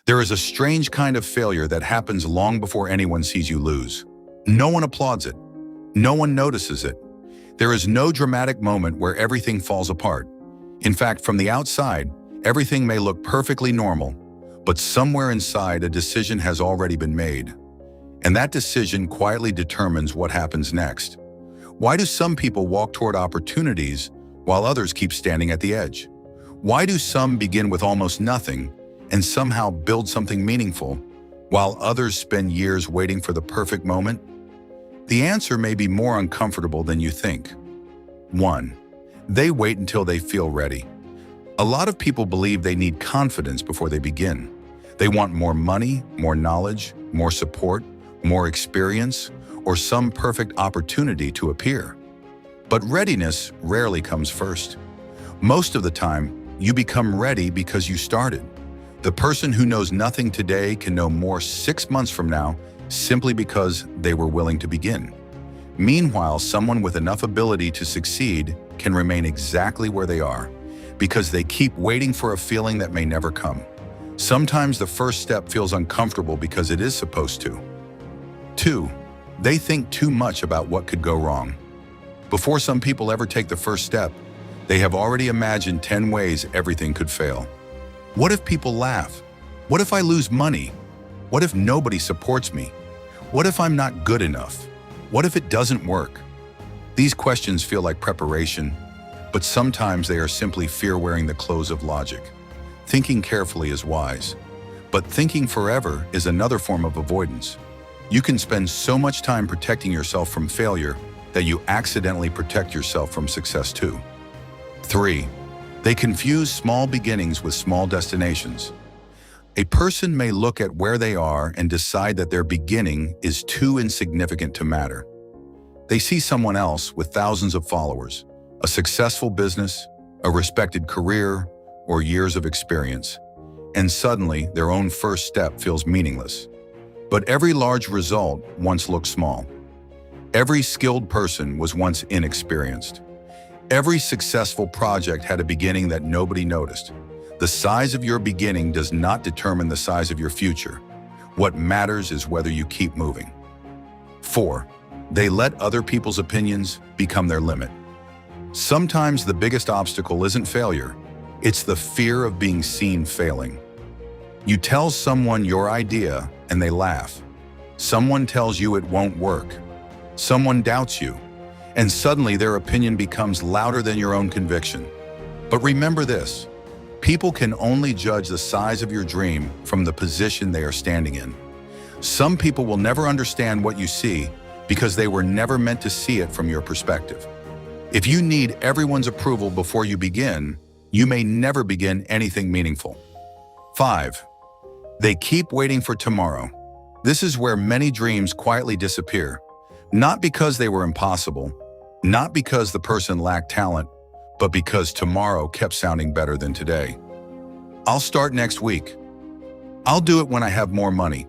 There is a strange kind of failure that happens long before anyone sees you lose. No one applauds it. No one notices it. There is no dramatic moment where everything falls apart. In fact, from the outside, everything may look perfectly normal, but somewhere inside a decision has already been made. And that decision quietly determines what happens next. Why do some people walk toward opportunities while others keep standing at the edge? Why do some begin with almost nothing and somehow build something meaningful, while others spend years waiting for the perfect moment? The answer may be more uncomfortable than you think. 1. They wait until they feel ready. A lot of people believe they need confidence before they begin. They want more money, more knowledge, more support, more experience, or some perfect opportunity to appear. But readiness rarely comes first. Most of the time, you become ready because you started. The person who knows nothing today can know more 6 months from now simply because they were willing to begin. Meanwhile, someone with enough ability to succeed can remain exactly where they are because they keep waiting for a feeling that may never come. Sometimes the first step feels uncomfortable because it is supposed to. 2. They think too much about what could go wrong. Before some people ever take the first step, they have already imagined 10 ways everything could fail. What if people laugh? What if I lose money? What if nobody supports me? What if I'm not good enough? What if it doesn't work? These questions feel like preparation, but sometimes they are simply fear wearing the clothes of logic. Thinking carefully is wise, but thinking forever is another form of avoidance. You can spend so much time protecting yourself from failure that you accidentally protect yourself from success too. 3. They confuse small beginnings with small destinations. A person may look at where they are and decide that their beginning is too insignificant to matter. They see someone else with thousands of followers, a successful business, a respected career, or years of experience, and suddenly their own first step feels meaningless. But every large result once looked small. Every skilled person was once inexperienced. Every successful project had a beginning that nobody noticed. The size of your beginning does not determine the size of your future. What matters is whether you keep moving. 4. They let other people's opinions become their limit. Sometimes the biggest obstacle isn't failure, it's the fear of being seen failing. You tell someone your idea and they laugh. Someone tells you it won't work. Someone doubts you. And suddenly their opinion becomes louder than your own conviction. But remember this, people can only judge the size of your dream from the position they are standing in. Some people will never understand what you see because they were never meant to see it from your perspective. If you need everyone's approval before you begin, you may never begin anything meaningful. 5. They keep waiting for tomorrow. This is where many dreams quietly disappear, not because they were impossible, not because the person lacked talent, but because tomorrow kept sounding better than today. I'll start next week. I'll do it when I have more money.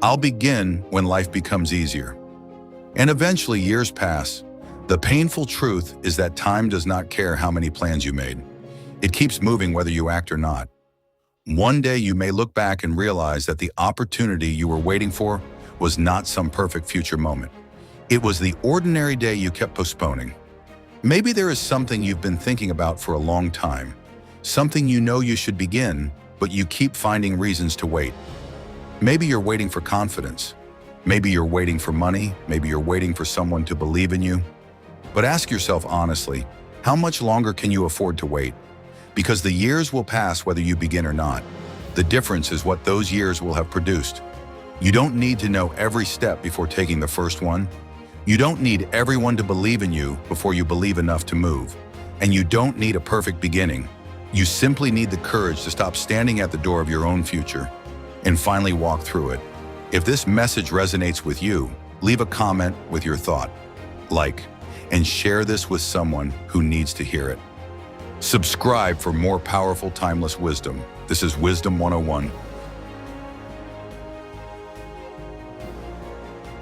I'll begin when life becomes easier. And eventually years pass. The painful truth is that time does not care how many plans you made. It keeps moving whether you act or not. One day you may look back and realize that the opportunity you were waiting for was not some perfect future moment. It was the ordinary day you kept postponing. Maybe there is something you've been thinking about for a long time, something you know you should begin, but you keep finding reasons to wait. Maybe you're waiting for confidence. Maybe you're waiting for money. Maybe you're waiting for someone to believe in you. But ask yourself honestly, how much longer can you afford to wait? Because the years will pass whether you begin or not. The difference is what those years will have produced. You don't need to know every step before taking the first one. You don't need everyone to believe in you before you believe enough to move. And you don't need a perfect beginning. You simply need the courage to stop standing at the door of your own future and finally walk through it. If this message resonates with you, leave a comment with your thought, like, and share this with someone who needs to hear it. Subscribe for more powerful, timeless wisdom. This is Wisdom 101.